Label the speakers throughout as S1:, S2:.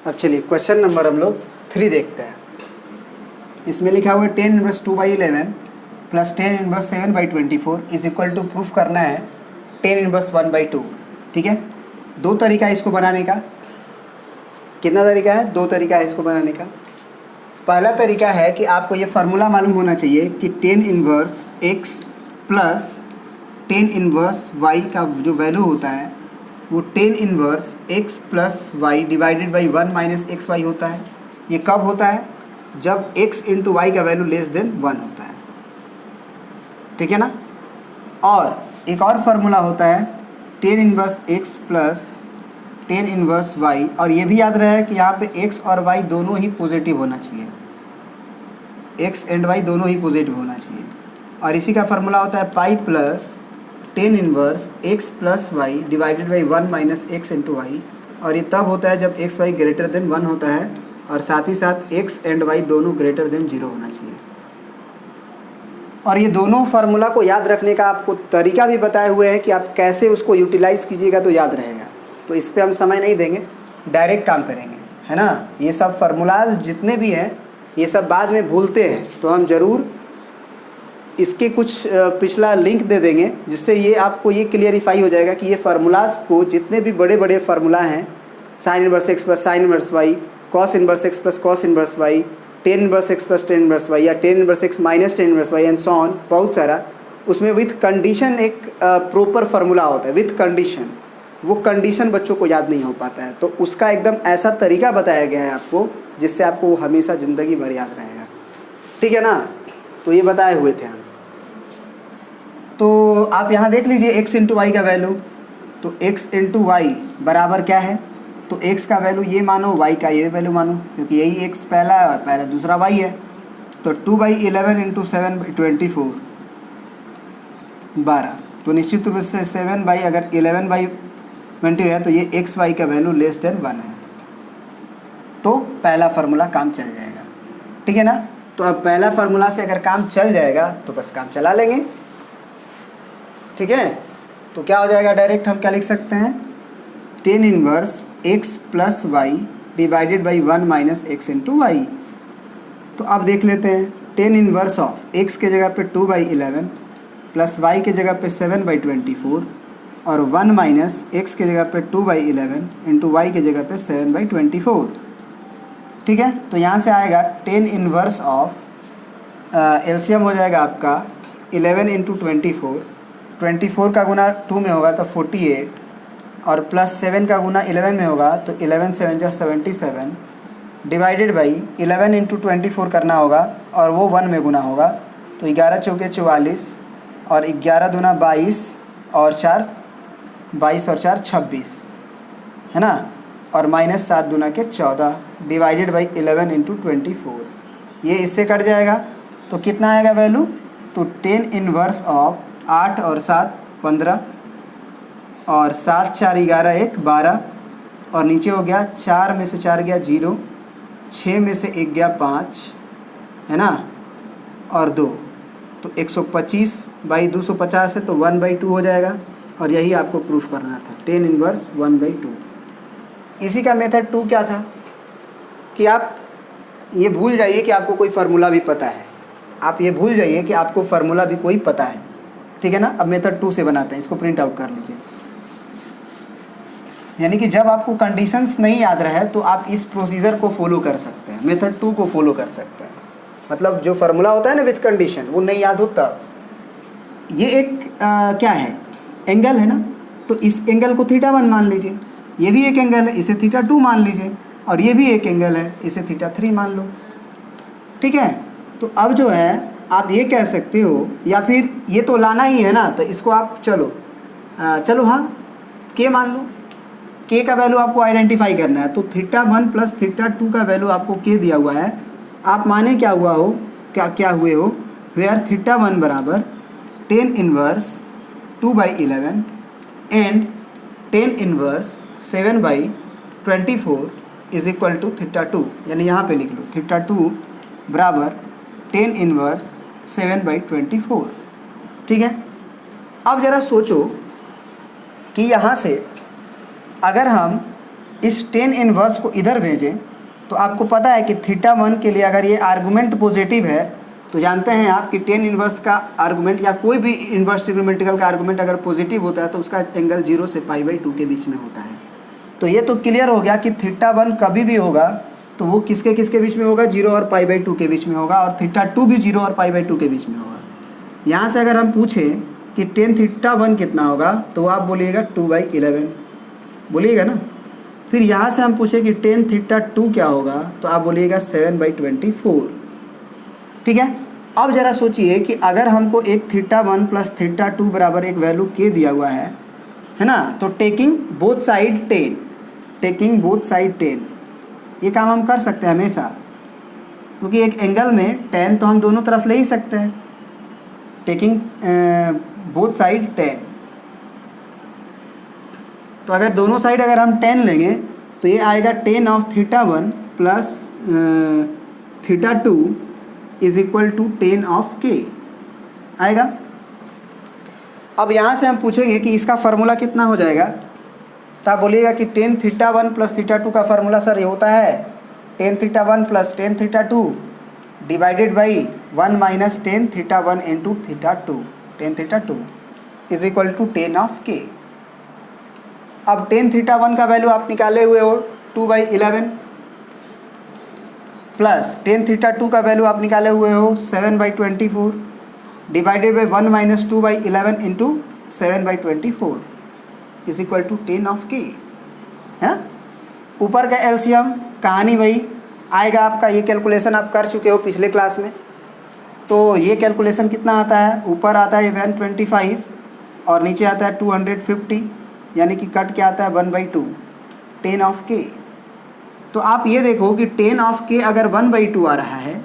S1: अब चलिए question number हम लोग 3 देखते हैं। इसमें लिखा हुआ है 10 inverse 2/11 plus 10 inverse 7/24 is equal to proof करना है 10 इनवर्स 1/2। ठीक है, दो तरीका है इसको बनाने का। कितना तरीका है? दो तरीका है इसको बनाने का। पहला तरीका है कि आपको ये फार्मूला मालूम होना चाहिए कि 10 inverse x plus 10 inverse y का जो वैल्यू होता है वो 10 inverse x plus y divided by 1 minus x y होता है। ये कब होता है? जब x इंटू वाई का वैल्यू लेस देन 1 होता है। ठीक है ना। और एक और फार्मूला होता है 10 inverse x plus 10 inverse y, और ये भी याद रहे कि यहाँ पे x और y दोनों ही पॉजिटिव होना चाहिए। x एंड y दोनों ही पॉजिटिव होना चाहिए। और इसी का फार्मूला होता है pi plus 10 inverse x plus y divided by 1 minus x into y, और ये तब होता है जब x y ग्रेटर देन 1 होता है और साथ ही साथ x एंड y दोनों ग्रेटर देन 0 होना चाहिए। और ये दोनों फार्मूला को याद रखने का आपको तरीका भी बताए हुए हैं कि आप कैसे उसको यूटिलाइज़ कीजिएगा तो याद रहेगा। तो इस पर हम समय नहीं देंगे, डायरेक्ट काम करेंगे, है ना। ये सब फार्मूलाज जितने भी हैं ये सब बाद में भूलते हैं, तो हम ज़रूर इसके कुछ पिछला लिंक दे देंगे जिससे ये आपको ये क्लियरिफाई हो जाएगा कि ये फार्मूलाज को जितने भी बड़े बड़े फार्मूला हैं, sine inverse x plus sine inverse y, cos inverse x plus cos inverse y, 10 inverse x plus 10 inverse y या 10 inverse x minus 10 inverse y and so on, बहुत सारा, उसमें विथ कंडीशन एक प्रॉपर फार्मूला होता है with condition. वो condition बच्चों को याद नहीं हो पाता है, तो उसका एकदम ऐसा तरीका बताया गया है आपको जिससे आपको वो हमेशा ज़िंदगी भर याद रहेगा। ठीक है ना। तो ये बताए हुए थे हम। तो आप यहाँ देख लीजिए x इंटू वाई का वैल्यू, तो x इंटू वाई बराबर क्या है? तो x का वैल्यू ये मानो, y का ये वैल्यू मानो, क्योंकि यही x पहला है और पहला दूसरा y है। तो 2/11 इंटू 7/24 12, तो निश्चित रूप से 7 अगर 11/20 है तो ये x y का वैल्यू लेस देन 1 है, तो पहला फार्मूला काम चल जाएगा। ठीक है ना। तो अब पहला फार्मूला से अगर काम चल जाएगा तो बस काम चला लेंगे। ठीक है। तो क्या हो जाएगा? डायरेक्ट हम क्या लिख सकते हैं? 10 inverse x plus y divided by 1 minus x into y. तो अब देख लेते हैं 10 इनवर्स ऑफ x के जगह पे 2/11 प्लस y के जगह पे 7/24 और 1 माइनस एक्स के जगह पे 2/11 इंटू वाई के जगह पे 7/24। ठीक है। तो यहाँ से आएगा 10 इनवर्स ऑफ एलसीएम हो जाएगा आपका 11 इंटू 24 का गुना 2 में होगा तो 48, और प्लस 7 का गुना 11 में होगा तो 11 7 जा 77 डिवाइडेड बाई 11 इंटू 24 करना होगा और वो 1 में गुना होगा तो 11 चौके 44 और 11 दूना 22 और 4 26 है ना, और माइनस 7 दूना के 14 डिवाइडेड बाई 11 इंटू 24। ये इससे कट जाएगा तो कितना आएगा वैल्यू? तो 10 इनवर्स ऑफ 8 और 7 15 और 7 4 11 1 12 और नीचे हो गया 4 में से 4 गया 0, 6 में से 1 गया 5 है ना, और 2, तो 125/250 है तो 1/2 हो जाएगा। और यही आपको प्रूफ करना था 10 इनवर्स 1/2। इसी का मेथड 2 क्या था कि आप ये भूल जाइए कि आपको कोई फार्मूला भी पता है, आप ये भूल जाइए कि आपको फार्मूला भी कोई पता है। ठीक है ना। अब मेथड 2 से बनाते हैं, इसको प्रिंट आउट कर लीजिए। यानी कि जब आपको कंडीशंस नहीं याद रहे तो आप इस प्रोसीजर को फॉलो कर सकते हैं, मेथड 2 को फॉलो कर सकते हैं। मतलब जो फार्मूला होता है ना विथ कंडीशन, वो नहीं याद हो तब। ये एक क्या है? एंगल है ना, तो इस एंगल को θ1 मान लीजिए, ये भी एक एंगल है इसे θ2 मान लीजिए, और ये भी एक एंगल है इसे θ3 मान लो। ठीक है। तो अब जो है आप ये कह सकते हो, या फिर ये तो लाना ही है ना, तो इसको आप चलो हाँ k मान लो। k का वैल्यू आपको आइडेंटिफाई करना है, तो θ1 प्लस θ2 का वैल्यू आपको k दिया हुआ है। आप माने क्या हुआ हो, क्या हुए हो, वेयर θ1 बराबर 10 inverse 2/11 and 10 inverse 7/24 is equal to θ2। यानी यहाँ पे लिख लो θ2 बराबर 10 इनवर्स 7/24। ठीक है। अब ज़रा सोचो कि यहाँ से अगर हम इस टेन इनवर्स को इधर भेजें तो आपको पता है कि थीटा 1 के लिए अगर ये आर्गूमेंट पॉजिटिव है तो जानते हैं आप कि टेन इनवर्स का आर्गूमेंट या कोई भी इनवर्स ट्रिग्नोमेट्रिकल का आर्गूमेंट अगर पॉजिटिव होता है तो उसका एंगल 0 से π/2 के बीच में होता है। तो ये तो क्लियर हो गया कि थीटा 1 कभी भी होगा तो वो किसके किसके बीच में होगा, 0 और π/2 के बीच में होगा, और थीटा 2 भी 0 और π/2 के बीच में होगा। यहाँ से अगर हम पूछें कि टेन थीटा 1 कितना होगा तो आप बोलिएगा 2/11 बोलिएगा ना। फिर यहाँ से हम पूछे कि टेन थीटा 2 क्या होगा तो आप बोलिएगा 7/24। ठीक है। अब ज़रा सोचिए कि अगर हमको एक थीटा 1 प्लस थीटा 2 बराबर एक वैल्यू के दिया हुआ है ना, तो टेकिंग बोथ साइड 10 ये काम हम कर सकते हैं हमेशा, क्योंकि एक एंगल में 10 तो हम दोनों तरफ ले ही सकते हैं। टेकिंग बोथ साइड 10, तो अगर दोनों साइड अगर हम 10 लेंगे तो ये आएगा 10 of theta 1 plus theta 2 is equal to 10 of K आएगा। अब यहाँ से हम पूछेंगे कि इसका फार्मूला कितना हो जाएगा, तो आप बोलिएगा कि टेन थीटा 1 प्लस थीटा 2 का फार्मूला सर ये होता है tan theta 1 plus tan theta 2 divided by 1 minus tan theta 1 into theta 2, tan theta 2 is equal to 10 of K. अब टेन थीटा 1 का वैल्यू आप निकाले हुए हो 2/11 प्लस टेन थीटा 2 का वैल्यू आप निकाले हुए हो 7/24 डिवाइडेड बाई 1 माइनस 2/11 into 7/24 is equal to 10 of K है। ऊपर का एलसीएम कहानी वही आएगा आपका, ये कैलकुलेशन आप कर चुके हो पिछले क्लास में। तो ये कैलकुलेशन कितना आता है, ऊपर आता है 125 और नीचे आता है 250, यानी कि कट क्या आता है 1/2 10 ऑफ के। तो आप ये देखो कि 10 ऑफ के अगर 1/2 आ रहा है,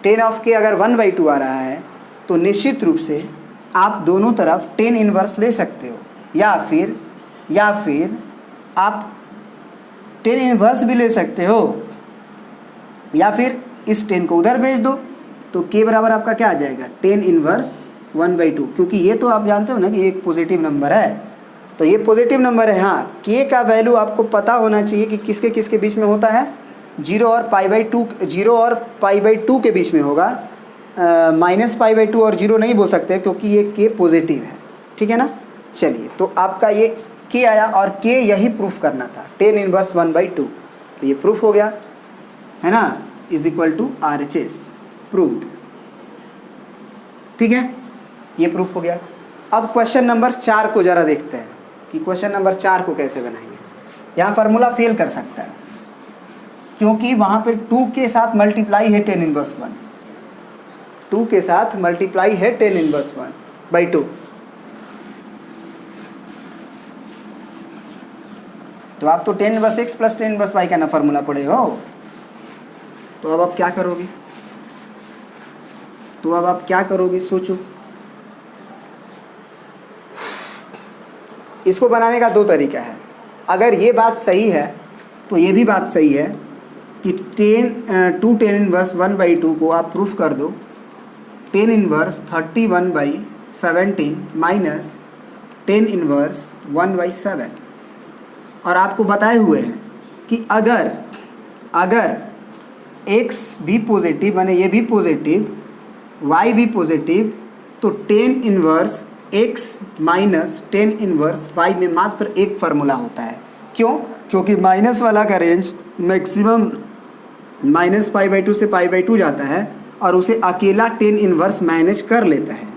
S1: 10 ऑफ के अगर 1/2 आ रहा है तो निश्चित रूप से आप दोनों तरफ 10 इनवर्स ले सकते हो, या फिर आप 10 इनवर्स भी ले सकते हो, या फिर इस 10 को उधर भेज दो तो के बराबर आपका क्या आ जाएगा 10 इनवर्स 1/2, क्योंकि ये तो आप जानते हो ना कि एक पॉजिटिव नंबर है, तो ये पॉजिटिव नंबर है। हाँ, के का वैल्यू आपको पता होना चाहिए कि किसके किसके बीच में होता है, 0 और π/2 के बीच में होगा। माइनस π/2 और 0 नहीं बोल सकते क्योंकि ये के पॉजिटिव है। ठीक है ना। चलिए, तो आपका ये के आया और के यही प्रूफ करना था 10 इनवर्स 1/2, तो ये प्रूफ हो गया है ना, is equal to RHS proved. ठीक है, ये प्रूफ हो गया। अब क्वेश्चन नंबर 4 को ज़रा देखते हैं कि क्वेश्चन नंबर 4 को कैसे बनाएंगे। यहाँ फार्मूला फेल कर सकता है क्योंकि वहाँ पे 2 के साथ मल्टीप्लाई है 10 इनवर्स 1, 2 के साथ मल्टीप्लाई है 10 इनवर्स 1/2। तो आप तो 10 inverse x plus 10 inverse y का ना फार्मूला पढ़े हो, तो अब आप क्या करोगे, सोचो। इसको बनाने का 2 तरीका है। अगर ये बात सही है तो ये भी बात सही है कि 10 इनवर्स 1/2 को आप प्रूफ कर दो 10 इनवर्स 31/17 माइनस 10 इनवर्स 1/7। और आपको बताए हुए हैं कि अगर x भी पॉजिटिव माने ये भी पॉजिटिव, y भी पॉजिटिव, तो 10 inverse x minus 10 inverse y में मात्र एक फार्मूला होता है। क्यों? क्योंकि माइनस वाला का रेंज मैक्सिमम माइनस π/2 से π/2 जाता है और उसे अकेला 10 इनवर्स मैनेज कर लेता है।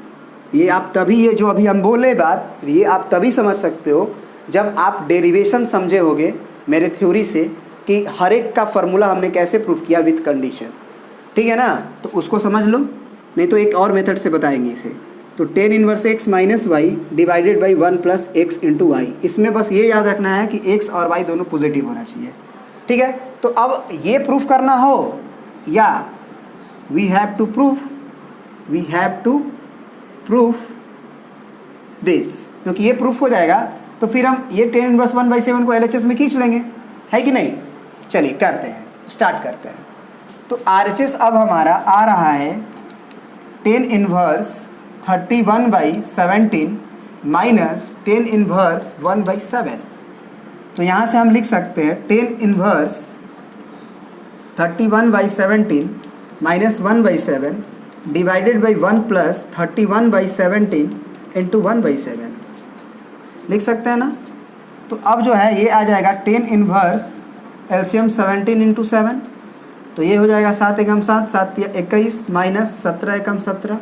S1: ये आप तभी, ये जो अभी हम बोले बात, ये आप तभी समझ सकते हो जब आप डेरिवेशन समझे होगे मेरे थ्योरी से कि हर एक का फार्मूला हमने कैसे प्रूफ किया विथ कंडीशन। ठीक है ना, तो उसको समझ लो, नहीं तो एक और मेथड से बताएंगे इसे। तो 10 inverse x minus y divided by 1 plus x into y. इसमें बस ये याद रखना है कि x और y दोनों पॉजिटिव होना चाहिए। ठीक है, तो अब ये प्रूफ करना हो या we have to proof this, क्योंकि ये प्रूफ हो जाएगा तो फिर हम ये 10 इनवर्स 1/7 को LHS में खींच लेंगे, है कि नहीं। चलिए करते हैं, स्टार्ट करते हैं। तो RHS अब हमारा आ रहा है 10 इनवर्स 31/17 माइनस 10 इनवर्स 1/7। तो यहाँ से हम लिख सकते हैं tan inverse 31/17 minus 1/7 divided by 1 plus 31/17 into 1/7 लिख सकते हैं ना। तो अब जो है ये आ जाएगा टेन इनवर्स एलसीएम 17 इंटू 7, तो ये हो जाएगा 7 एकम 7, 7 या 21 माइनस 17 एकम 17,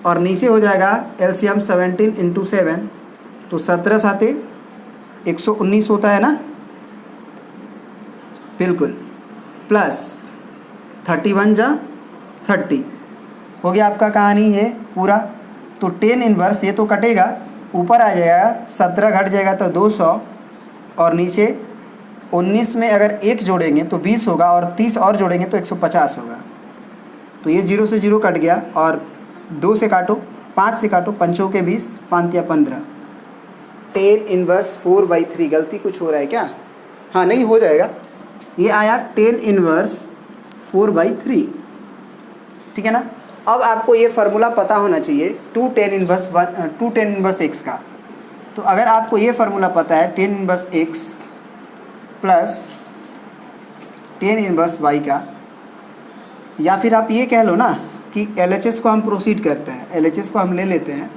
S1: और नीचे हो जाएगा एलसीएम 17 इंटू 7, तो 17 साते 119 होता है ना, बिल्कुल, प्लस 31 जा 30 हो गया आपका कहानी है पूरा। तो टेन इनवर्स ये तो कटेगा, ऊपर आ जाएगा 17 घट जाएगा तो 200, और नीचे 19 में अगर 1 जोड़ेंगे तो 20 होगा, और 30 और जोड़ेंगे तो 150 होगा। तो ये 0 से 0 कट गया, और 2 से काटो, 5 से काटो, 5 के 20, 5 या 15, टेन इनवर्स 4/3। गलती कुछ हो रहा है क्या? हाँ नहीं हो जाएगा, ये आया टेन इनवर्स 4/3, ठीक है ना। अब आपको ये फार्मूला पता होना चाहिए 2 टेन इनवर्स x का। तो अगर आपको ये फार्मूला पता है tan inverse x plus tan inverse y का, या फिर आप ये कह लो ना कि LHS को हम प्रोसीड करते हैं, LHS को हम ले लेते हैं,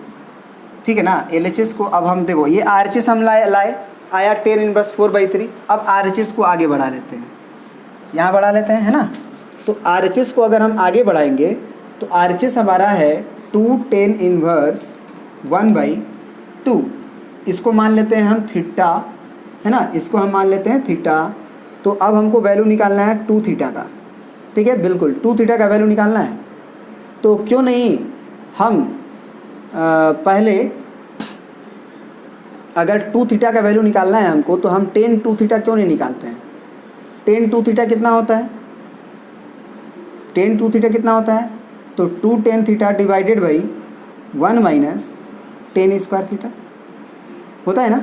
S1: ठीक है ना। LHS को अब हम देखो, ये RHS हम लाए आया टेन इनवर्स 4/3। अब RHS को आगे बढ़ा लेते हैं, यहाँ बढ़ा लेते हैं, है ना। तो RHS को अगर हम आगे बढ़ाएंगे तो RHS हमारा है 2 टेन इनवर्स 1/2। इसको मान लेते हैं हम थीटा, है ना, इसको हम मान लेते हैं थीटा। तो अब हमको वैल्यू निकालना है 2 थीटा का, ठीक है, बिल्कुल 2 थीटा का वैल्यू निकालना है। तो क्यों नहीं हम पहले, अगर 2 थीटा का वैल्यू निकालना है हमको, तो हम टेन 2 थीटा क्यों नहीं निकालते हैं। टेन 2 थीटा कितना होता है, टेन 2 थीटा कितना होता है, तो 2 tan theta divided by 1 minus ten square theta होता है ना।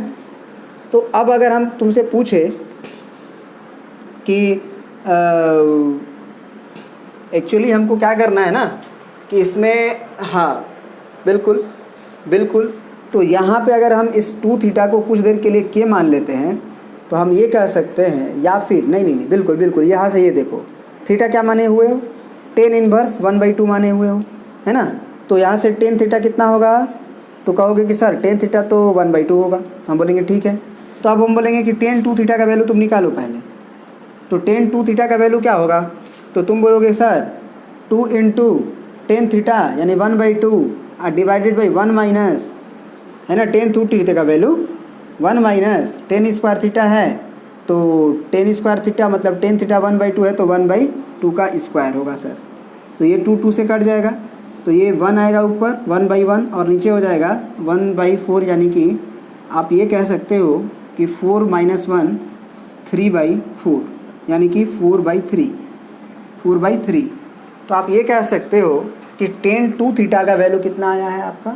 S1: तो अब अगर हम तुमसे पूछे कि एक्चुअली हमको क्या करना है ना, कि इसमें, हाँ बिल्कुल बिल्कुल, तो यहाँ पे अगर हम इस 2 थीटा को कुछ देर के लिए के मान लेते हैं, तो हम ये कह सकते हैं, या फिर नहीं बिल्कुल बिल्कुल, यहाँ से ये देखो थीटा क्या माने हुए हो, टेन इनवर्स 1/2 माने हुए हो, है ना। तो यहाँ से टेन थीटा कितना होगा, तो कहोगे कि सर टेन थीटा तो 1/2 होगा। हम बोलेंगे ठीक है। तो अब हम बोलेंगे कि टेन 2 थीटा का वैल्यू तुम निकालो पहले। तो टेन 2 थीटा का वैल्यू क्या होगा, तो तुम बोलोगे सर 2 इंटू टेन थीटा यानी 1/2 डिवाइडेड बाई 1 माइनस, है ना, टेन 2 थीटा का value 1 minus ten square theta है, तो टेन स्क्वायर थीटा मतलब टेन थीटा 1/2 है, तो 1/2 का स्क्वायर होगा सर। तो ये 2 से कट जाएगा, तो ये 1 आएगा ऊपर 1/1, और नीचे हो जाएगा 1/4, यानी कि आप ये कह सकते हो कि 4 - 1 3/4, यानी कि 4/3। तो आप ये कह सकते हो कि टेन 2 थीटा का वैल्यू कितना आया है आपका,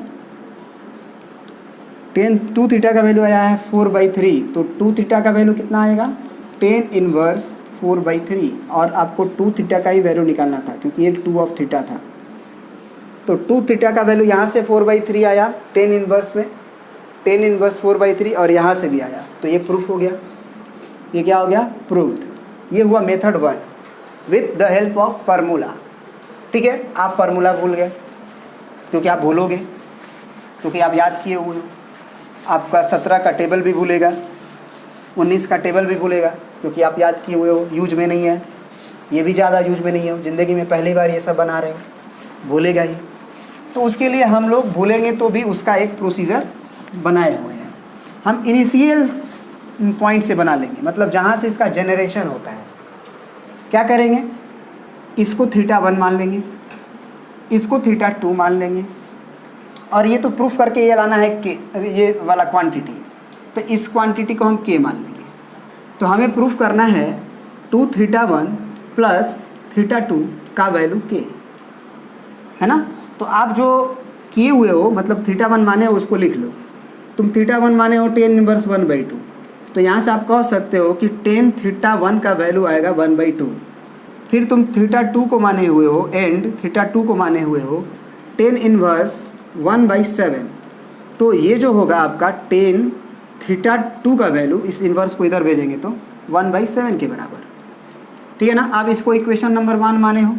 S1: टेन 2 थीटा का वैल्यू आया है 4/3। तो 2 थीटा का वैल्यू कितना आएगा, टेन इनवर्स 4/3, और आपको 2 थीटा का ही वैल्यू निकालना था क्योंकि ये 2 ऑफ थीटा था। तो 2 थीटा का वैल्यू यहाँ से 4/3 आया टेन इनवर्स में, टेन इनवर्स 4/3, और यहाँ से भी आया। तो ये प्रूफ हो गया, ये क्या हो गया, प्रूव्ड। ये हुआ method 1 with the help of formula, ठीक है। आप फार्मूला भूल गए क्योंकि आप भूलोगे, क्योंकि आप याद किए हुए हो। आपका 17 का टेबल भी भूलेगा, 19 का टेबल भी भूलेगा क्योंकि आप याद किए हुए हो, यूज में नहीं है। ये भी ज़्यादा यूज में नहीं है, ज़िंदगी में पहली बार ये सब बना रहे हो, भूलेगा ही। तो उसके लिए हम लोग भूलेंगे तो भी उसका एक प्रोसीजर बनाए हुए हैं। हम इनिशियल पॉइंट से बना लेंगे, मतलब जहाँ से इसका जनरेशन होता है। क्या करेंगे, इसको थीटा 1 मान लेंगे, इसको थीटा 2 मान लेंगे, और ये तो प्रूफ करके ये लाना है कि ये वाला क्वांटिटी, तो इस क्वांटिटी को हम के मान लेंगे। तो हमें प्रूफ करना है 2 थीटा 1 प्लस थीटा 2 का वैल्यू के, है ना। तो आप जो किए हुए हो, मतलब थीटा 1 माने हो उसको लिख लो। तुम थीटा 1 माने हो टेन इनवर्स 1/2, तो यहाँ से आप कह सकते हो कि टेन थीटा 1 का वैल्यू आएगा 1/2। फिर तुम थीटा 2 को माने हुए हो, एंड थीटा 2 को माने हुए हो टेन इनवर्स 1/7। तो ये जो होगा आपका टेन थीटा 2 का वैल्यू, इस इन्वर्स को इधर भेजेंगे तो 1/7 के बराबर। ठीक है ना। आप इसको इक्वेशन नंबर 1 माने हो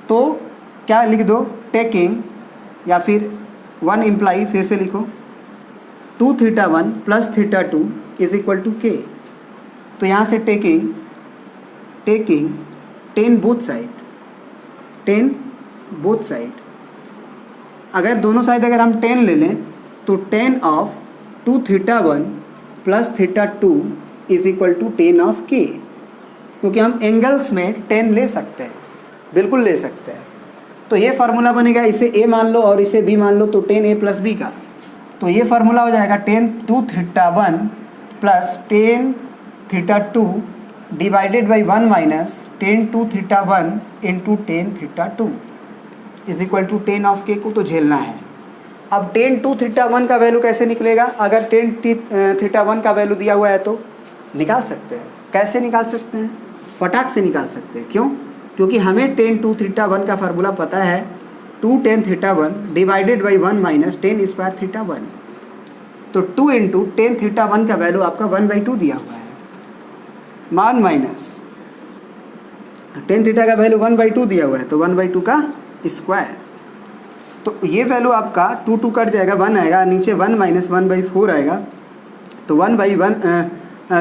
S1: तो क्या लिख दो, टेकिंग, या फिर 1 इम्प्लाई, फिर से लिखो 2 theta 1 plus theta 2 is equal to K. तो यहाँ से taking 10 both side, 10 both side, अगर दोनों साइड अगर हम 10 ले लें तो 10 of 2 theta 1 plus theta 2 is equal to 10 of K, क्योंकि हम एंगल्स में 10 ले सकते हैं, बिल्कुल ले सकते हैं। तो ये फार्मूला बनेगा, इसे a मान लो और इसे b मान लो, तो 10a प्लस b का। तो ये फार्मूला हो जाएगा 10 2 theta 1 plus 10 theta 2 divided by 1 minus 10 2 theta 1 into 10 theta 2 is equal to 10 of K को तो झेलना है। अब 10 2 थीटा 1 का वैल्यू कैसे निकलेगा? अगर 10 थीटा 1 का वैल्यू दिया हुआ है तो निकाल सकते हैं। कैसे निकाल सकते हैं? फटाक से निकाल सकते हैं। क्यों? क्योंकि हमें 10 2 थीटा 1 का फार्मूला पता है, 2 10 theta 1 divided by 1 minus 10 square theta 1। तो 2 इंटू 10 थीटा 1 का वैल्यू आपका 1/2 दिया हुआ है, मान माइनस 10 थीटा का वैल्यू 1/2 दिया हुआ है, तो 1/2 का स्क्वायर। तो ये वैल्यू आपका 2 2 कट जाएगा, 1 आएगा, नीचे 1 माइनस 1/4 आएगा, तो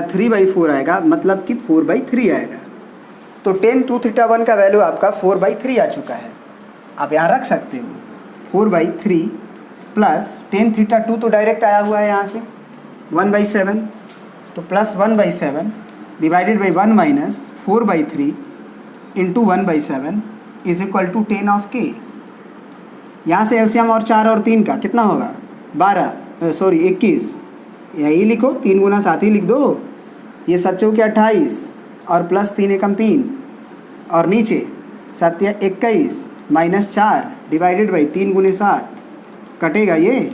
S1: 3/4 आएगा, मतलब कि 4/3 आएगा। तो 10 2 थीटा 1 का वैल्यू आपका 4/3 आ चुका है। आप यहाँ रख सकते हो 4/3 प्लस 10 थीटा 2 तो डायरेक्ट आया हुआ है यहाँ से 1/7, तो plus 1/7 divided by 1 minus 4/3 into 1/7 is equal to 10 of K. यहाँ से एलसीएम और 4 और 3 का कितना होगा? 21। यही लिखो, 3 गुना 7 ही लिख दो। ये 7 चौके 28 और प्लस 3 एकम 3, और नीचे 7 21 माइनस 4 डिवाइडेड बाई 3 गुने 7 कटेगा ये,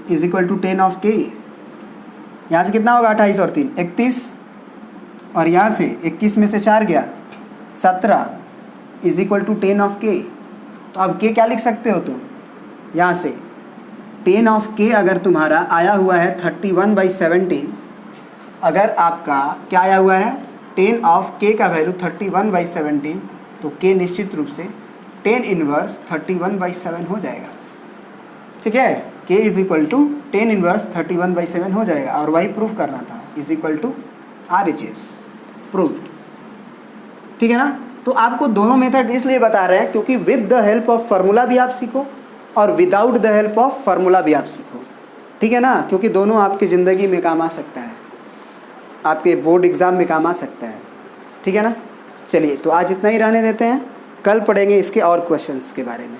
S1: is equal to 10 of K. यहाँ से कितना होगा? 28 और 3 31, और यहाँ से 21 में से 4 गया 17 इज इक्वल टू 10 ऑफ के। तो अब के क्या लिख सकते हो तुम? यहाँ से 10 ऑफ के अगर तुम्हारा आया हुआ है 31/17, अगर आपका क्या आया हुआ है 10 ऑफ के का वैल्यू 31/17, तो के निश्चित रूप से 10 इनवर्स 31/7 हो जाएगा। ठीक है, के इज इक्वल टू 10 इनवर्स 31/7 हो जाएगा, और वही प्रूफ करना था, is equal to RHS proof. ठीक है ना। तो आपको दोनों मेथड इसलिए बता रहे हैं क्योंकि with the help of formula भी आप सीखो और without the help of formula भी आप सीखो। ठीक है ना, क्योंकि दोनों आपकी ज़िंदगी में काम आ सकता है, आपके बोर्ड एग्ज़ाम में काम आ सकता है। ठीक है ना। चलिए, तो आज इतना ही रहने देते हैं, कल पढ़ेंगे इसके और क्वेश्चंस के बारे में।